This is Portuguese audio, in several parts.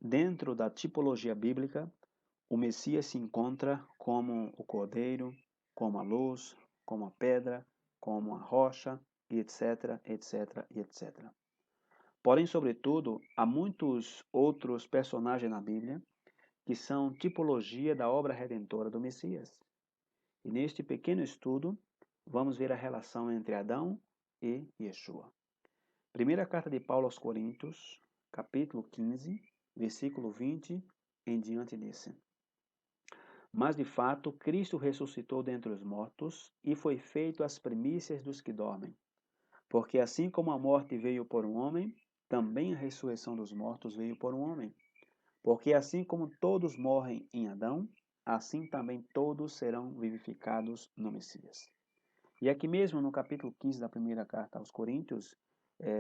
Dentro da tipologia bíblica, o Messias se encontra como o Cordeiro, como a luz, como a pedra, como a rocha, e etc, etc, e etc. Porém, sobretudo, há muitos outros personagens na Bíblia que são tipologia da obra redentora do Messias. E neste pequeno estudo, vamos ver a relação entre Adão e Yeshua. Primeira carta de Paulo aos Coríntios, capítulo 15, versículo 20 em diante desse. Mas de fato, Cristo ressuscitou dentre os mortos e foi feito as primícias dos que dormem. Porque assim como a morte veio por um homem, também a ressurreição dos mortos veio por um homem. Porque assim como todos morrem em Adão, assim também todos serão vivificados no Messias. E aqui mesmo no capítulo 15 da primeira carta aos Coríntios,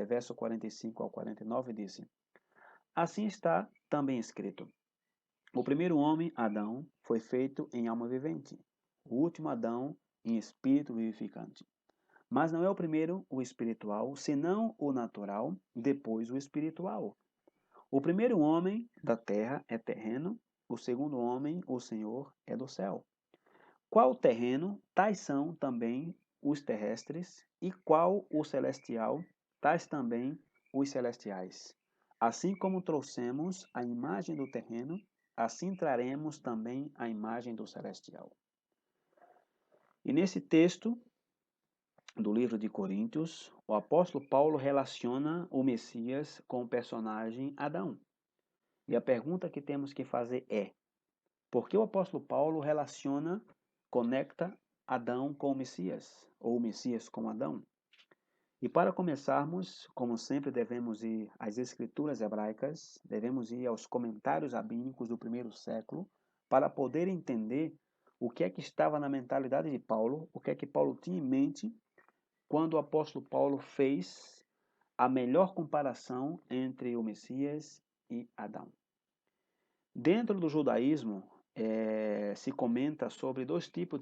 verso 45 ao 49, disse: Assim está também escrito: O primeiro homem, Adão, foi feito em alma vivente, o último Adão em espírito vivificante. Mas não é o primeiro o espiritual, senão o natural, depois o espiritual. O primeiro homem da terra é terreno, o segundo homem, o Senhor, é do céu. Qual terreno, tais são também os terrestres, e qual o celestial, tais também os celestiais. Assim como trouxemos a imagem do terreno, assim traremos também a imagem do celestial. E nesse texto do livro de Coríntios, o apóstolo Paulo relaciona o Messias com o personagem Adão. E a pergunta que temos que fazer é: por que o apóstolo Paulo conecta Adão com o Messias, ou o Messias com Adão? E para começarmos, como sempre, devemos ir às escrituras hebraicas, devemos ir aos comentários rabínicos do primeiro século, para poder entender o que é que estava na mentalidade de Paulo, o que é que Paulo tinha em mente quando o apóstolo Paulo fez a melhor comparação entre o Messias e Adão. Dentro do judaísmo, se comenta sobre dois tipos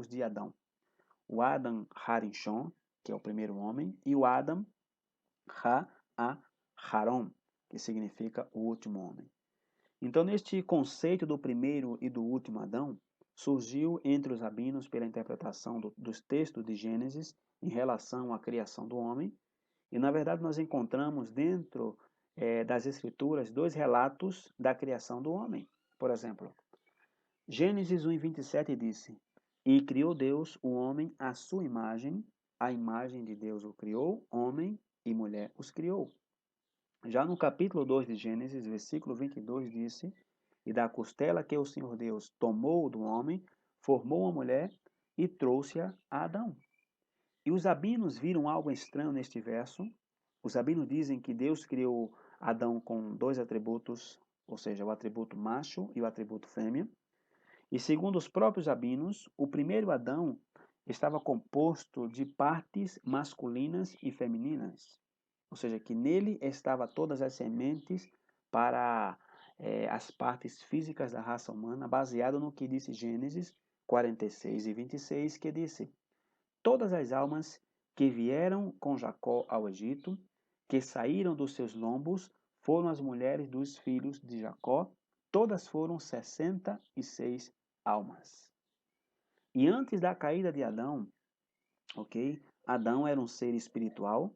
de Adão. O Adam Harishon, que é o primeiro homem, e o Adam Ha-Haron, que significa o último homem. Então, neste conceito do primeiro e do último Adão, surgiu entre os rabinos pela interpretação dos textos de Gênesis em relação à criação do homem. E, na verdade, nós encontramos dentro das Escrituras dois relatos da criação do homem. Por exemplo, Gênesis 1:27 disse: E criou Deus o homem à sua imagem, a imagem de Deus o criou, homem e mulher os criou. Já no capítulo 2 de Gênesis, versículo 22, disse: E da costela que o Senhor Deus tomou do homem, formou uma mulher e trouxe-a a Adão. E os rabinos viram algo estranho neste verso. Os rabinos dizem que Deus criou Adão com dois atributos, ou seja, o atributo macho e o atributo fêmea. E segundo os próprios rabinos, o primeiro Adão estava composto de partes masculinas e femininas. Ou seja, que nele estava todas as sementes para as partes físicas da raça humana, baseado no que disse Gênesis 46:26, que disse: Todas as almas que vieram com Jacó ao Egito, que saíram dos seus lombos, foram as mulheres dos filhos de Jacó, todas foram 66 almas. E antes da caída de Adão, ok? Adão era um ser espiritual,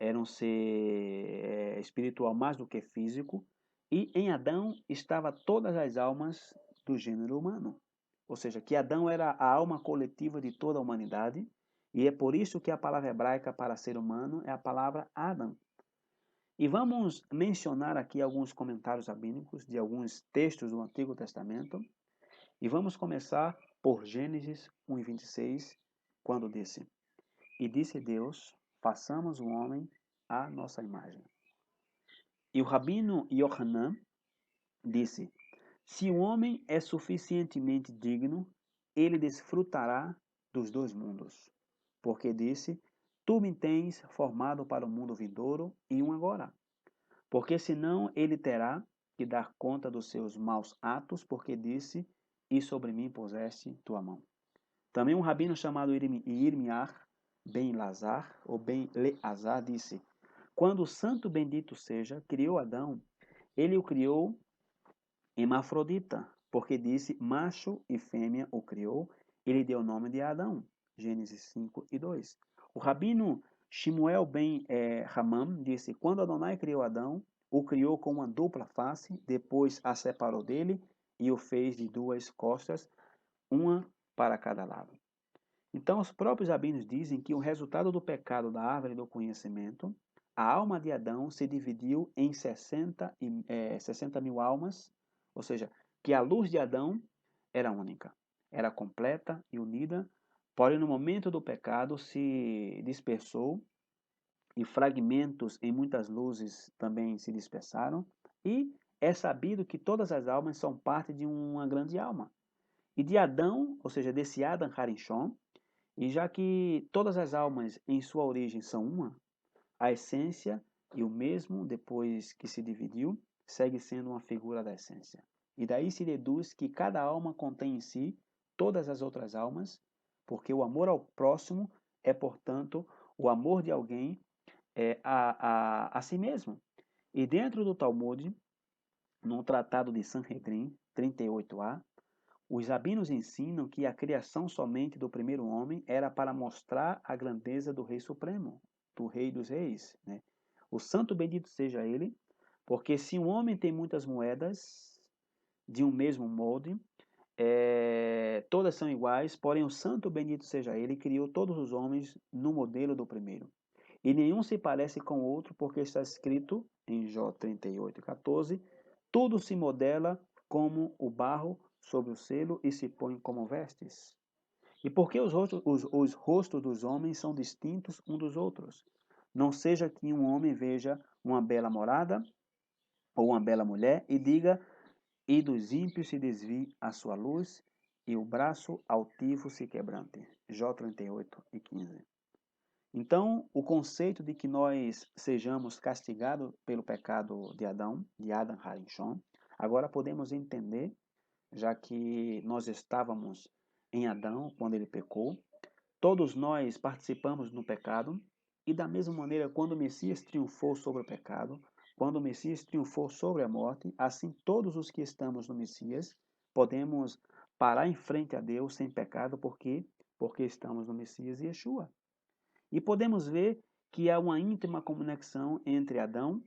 era um ser espiritual mais do que físico, e em Adão estava todas as almas do gênero humano. Ou seja, que Adão era a alma coletiva de toda a humanidade, e é por isso que a palavra hebraica para ser humano é a palavra Adam. E vamos mencionar aqui alguns comentários rabínicos de alguns textos do Antigo Testamento, e vamos começar por Gênesis 1:26, quando disse: E disse Deus, façamos um homem à nossa imagem. E o rabino Yohanan disse: Se o homem é suficientemente digno, ele desfrutará dos dois mundos. Porque disse: Tu me tens formado para o mundo vindouro e um agora. Porque senão ele terá que dar conta dos seus maus atos, porque disse: E sobre mim puseste tua mão. Também um rabino chamado Irmiar Ben Lazar, ou Ben Leazar, disse: Quando o santo bendito seja, criou Adão, ele o criou hermafrodita, porque disse macho e fêmea o criou, e lhe deu o nome de Adão. Gênesis 5 e 2. O rabino Shmuel ben Ramam disse, quando Adonai criou Adão, o criou com uma dupla face, depois a separou dele e o fez de duas costas, uma para cada lado. Então, os próprios rabinos dizem que o resultado do pecado da árvore do conhecimento, a alma de Adão se dividiu em 60 mil almas, ou seja, que a luz de Adão era única, era completa e unida, porém no momento do pecado se dispersou e fragmentos em muitas luzes também se dispersaram, e é sabido que todas as almas são parte de uma grande alma. E de Adão, ou seja, desse Adam Harishon, e já que todas as almas em sua origem são uma, a essência e o mesmo, depois que se dividiu, segue sendo uma figura da essência. E daí se deduz que cada alma contém em si todas as outras almas, porque o amor ao próximo é, portanto, o amor de alguém a si mesmo. E dentro do Talmud, no Tratado de Sanhedrin 38a, os rabinos ensinam que a criação somente do primeiro homem era para mostrar a grandeza do Rei Supremo, do Rei dos Reis. Né? O santo bendito seja ele, porque se um homem tem muitas moedas de um mesmo molde, todas são iguais, porém o santo bendito seja ele, criou todos os homens no modelo do primeiro. E nenhum se parece com o outro, porque está escrito em Jó 38:14, tudo se modela como o barro sobre o selo e se põe como vestes. E por que os rostos dos homens são distintos uns dos outros? Não seja que um homem veja uma bela morada ou uma bela mulher e diga, e dos ímpios se desvie a sua luz, e o braço altivo se quebrante. Jó 38:15. Então, o conceito de que nós sejamos castigados pelo pecado de Adão, de Adam Harishon, agora podemos entender, já que nós estávamos em Adão quando ele pecou, todos nós participamos no pecado, e da mesma maneira, quando o Messias triunfou sobre o pecado, quando o Messias triunfou sobre a morte, assim todos os que estamos no Messias podemos parar em frente a Deus sem pecado, porque estamos no Messias Yeshua. E podemos ver que há uma íntima conexão entre Adão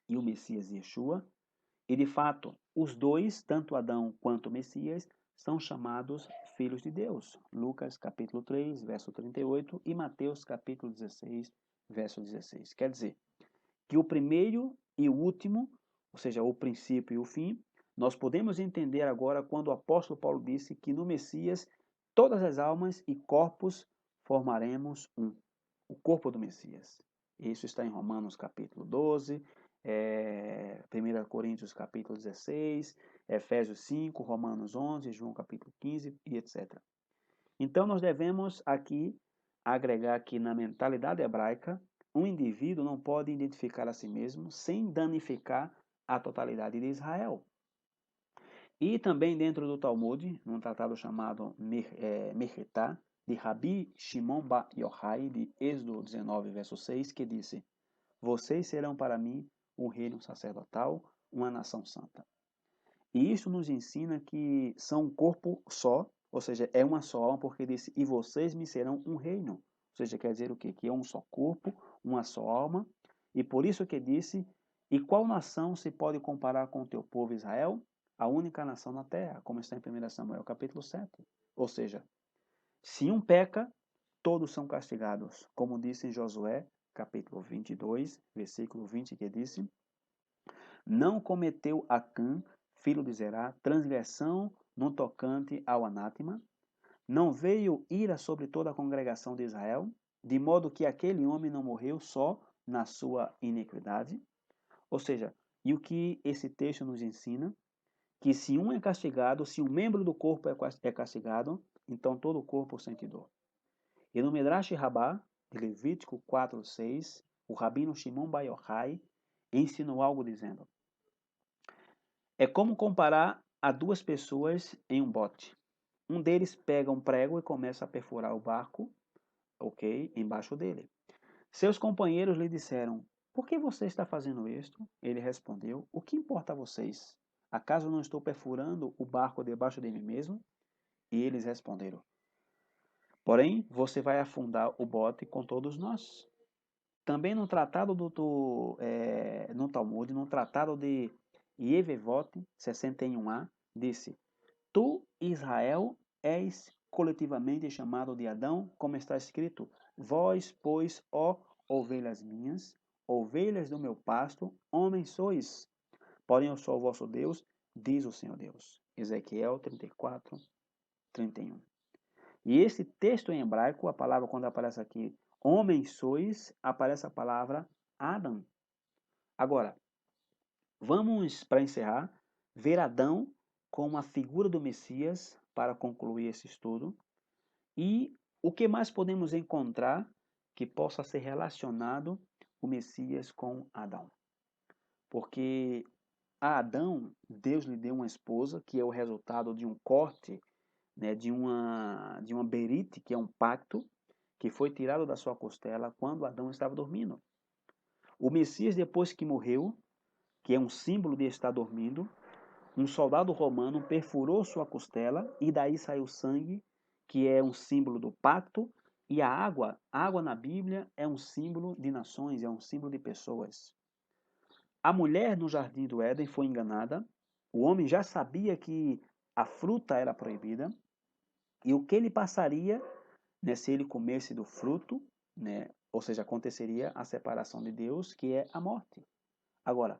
e o Messias Yeshua, e de fato, os dois, tanto Adão quanto o Messias, são chamados filhos de Deus. Lucas capítulo 3, verso 38 e Mateus capítulo 16, verso 16. Quer dizer, que o primeiro e o último, ou seja, o princípio e o fim, nós podemos entender agora quando o apóstolo Paulo disse que no Messias todas as almas e corpos formaremos um, o corpo do Messias. Isso está em Romanos capítulo 12, 1 Coríntios capítulo 16, Efésios 5, Romanos 11, João capítulo 15 e etc. Então nós devemos aqui agregar que na mentalidade hebraica, um indivíduo não pode identificar a si mesmo sem danificar a totalidade de Israel. E também dentro do Talmud, num tratado chamado Mechitá, de Rabi Shimon Bar Yochai, de Êxodo 19, verso 6, que disse, vocês serão para mim um reino sacerdotal, uma nação santa. E isso nos ensina que são um corpo só, ou seja, é uma só alma, porque disse, e vocês me serão um reino. Ou seja, quer dizer o quê? Que é um só corpo, uma só alma, e por isso que disse, e qual nação se pode comparar com o teu povo Israel? A única nação na terra, como está em 1 Samuel capítulo 7. Ou seja, se um peca, todos são castigados, como disse em Josué capítulo 22, versículo 20, que disse, não cometeu Acã, filho de Zerá, transgressão no tocante ao anátema, não veio ira sobre toda a congregação de Israel, de modo que aquele homem não morreu só na sua iniquidade. Ou seja, e o que esse texto nos ensina? Que se um é castigado, se um membro do corpo é castigado, então todo o corpo sente dor. E no Midrash Rabbah, de Levítico 4:6, o rabino Shimon Bar Yochai ensinou algo dizendo, é como comparar a duas pessoas em um bote. Um deles pega um prego e começa a perfurar o barco, ok, embaixo dele. Seus companheiros lhe disseram, por que você está fazendo isto? Ele respondeu, o que importa a vocês? Acaso não estou perfurando o barco debaixo de mim mesmo? E eles responderam, porém, você vai afundar o bote com todos nós. Também no tratado no Talmud, no tratado de Yevevot 61a, disse, tu, Israel, és coletivamente chamado de Adão, como está escrito, vós, pois, ó ovelhas minhas, ovelhas do meu pasto, homens sois. Porém eu sou o vosso Deus, diz o Senhor Deus. Ezequiel 34, 31. E esse texto em hebraico, a palavra quando aparece aqui, homens sois, aparece a palavra Adam. Agora, vamos, para encerrar, ver Adão como a figura do Messias para concluir esse estudo. E o que mais podemos encontrar que possa ser relacionado o Messias com Adão? Porque a Adão, Deus lhe deu uma esposa, que é o resultado de um corte, né, de uma berite, que é um pacto, que foi tirado da sua costela quando Adão estava dormindo. O Messias, depois que morreu, que é um símbolo de estar dormindo, um soldado romano perfurou sua costela e daí saiu sangue, que é um símbolo do pacto, e a água na Bíblia é um símbolo de nações, é um símbolo de pessoas. A mulher no jardim do Éden foi enganada, o homem já sabia que a fruta era proibida, e o que ele passaria, né, se ele comesse do fruto, né, ou seja, aconteceria a separação de Deus, que é a morte. Agora,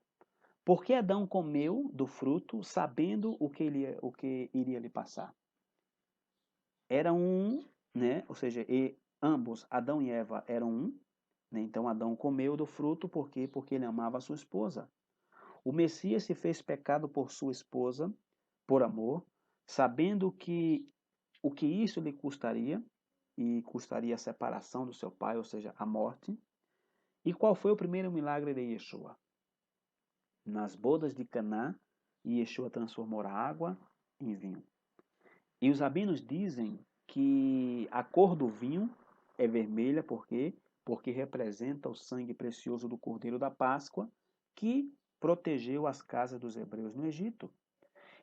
por que Adão comeu do fruto sabendo o que iria lhe passar? Era né, ou seja, ambos, Adão e Eva, eram um, né, então Adão comeu do fruto porque ele amava a sua esposa. O Messias se fez pecado por sua esposa, por amor, sabendo o que isso lhe custaria, e custaria a separação do seu pai, ou seja, a morte. E qual foi o primeiro milagre de Yeshua? Nas bodas de Caná, Yeshua transformou a água em vinho. E os rabinos dizem que a cor do vinho é vermelha, por quê? Porque representa o sangue precioso do Cordeiro da Páscoa, que protegeu as casas dos hebreus no Egito.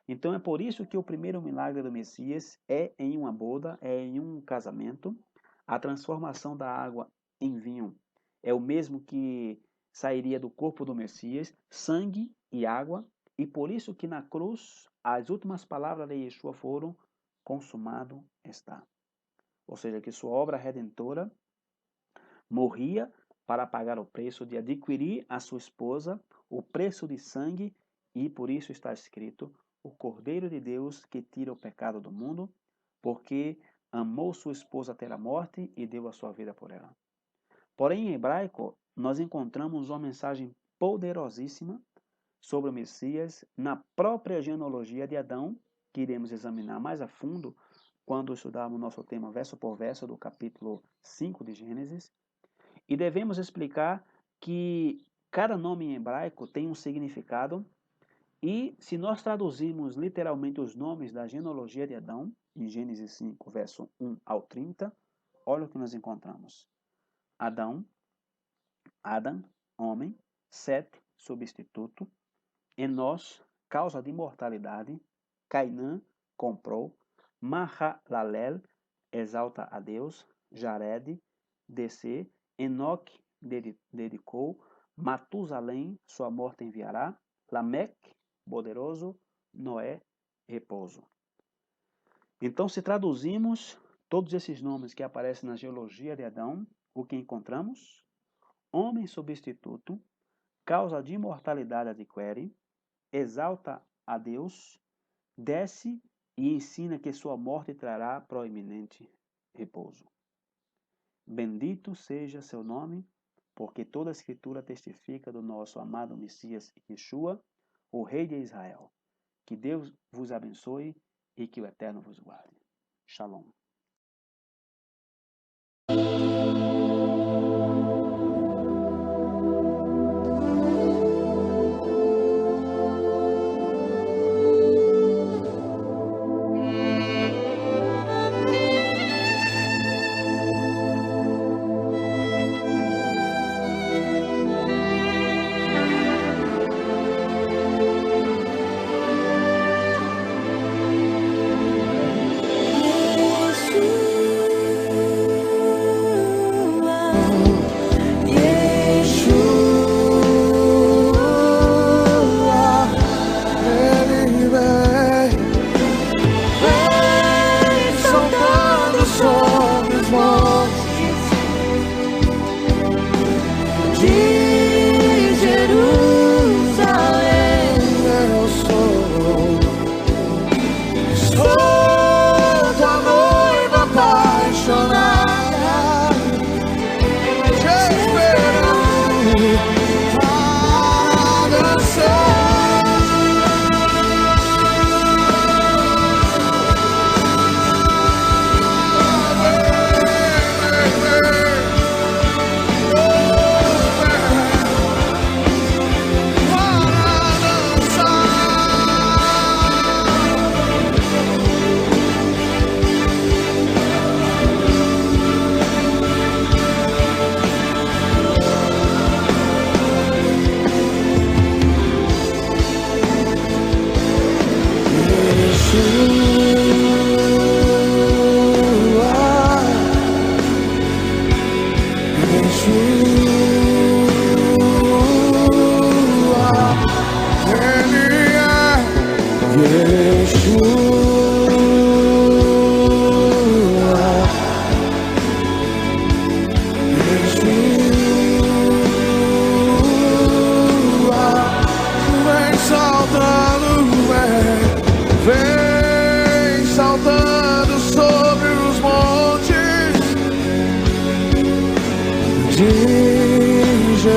Então é por isso que o primeiro milagre do Messias é em uma boda, é em um casamento. A transformação da água em vinho é o mesmo que sairia do corpo do Messias, sangue e água, e por isso que na cruz as últimas palavras de Yeshua foram consumado está. Ou seja, que sua obra redentora morria para pagar o preço de adquirir a sua esposa, o preço de sangue, e por isso está escrito: o Cordeiro de Deus que tira o pecado do mundo, porque amou sua esposa até a morte e deu a sua vida por ela. Porém, em hebraico, nós encontramos uma mensagem poderosíssima sobre o Messias na própria genealogia de Adão, que iremos examinar mais a fundo quando estudarmos nosso tema verso por verso do capítulo 5 de Gênesis. E devemos explicar que cada nome em hebraico tem um significado, e se nós traduzirmos literalmente os nomes da genealogia de Adão, em Gênesis 5, verso 1 ao 30, olha o que nós encontramos. Adão, Adam, homem, Sete, substituto, Enós, causa de imortalidade, Cainã, comprou, Mahalalel, exalta a Deus, Jared, descer, Enoque, dedicou, Matusalém, sua morte enviará, Lameque, poderoso, Noé, repouso. Então, se traduzimos todos esses nomes que aparecem na geologia de Adão, o que encontramos? Homem substituto, causa de imortalidade adquire, exalta a Deus, desce e ensina que sua morte trará proeminente repouso. Bendito seja seu nome, porque toda a Escritura testifica do nosso amado Messias Yeshua, o Rei de Israel. Que Deus vos abençoe e que o Eterno vos guarde. Shalom.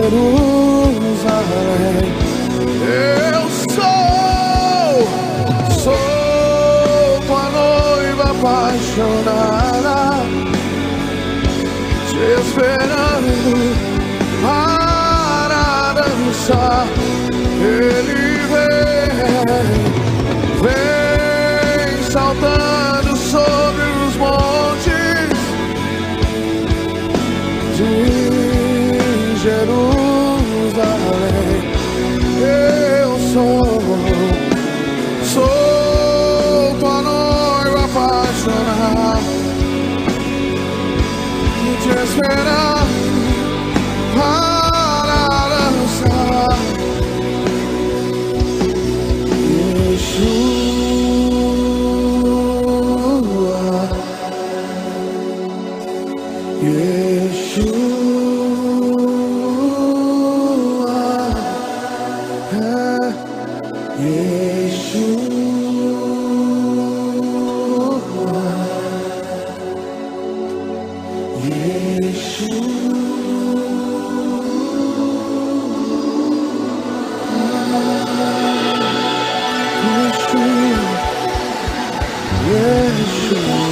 Jerusalém. Eu sou tua noiva apaixonada, te esperando para dançar. Ele vem saltando sobre os montes de Jerusalém. Eu sou tua noiva apaixonada, te esperando para dançar. Yeshua.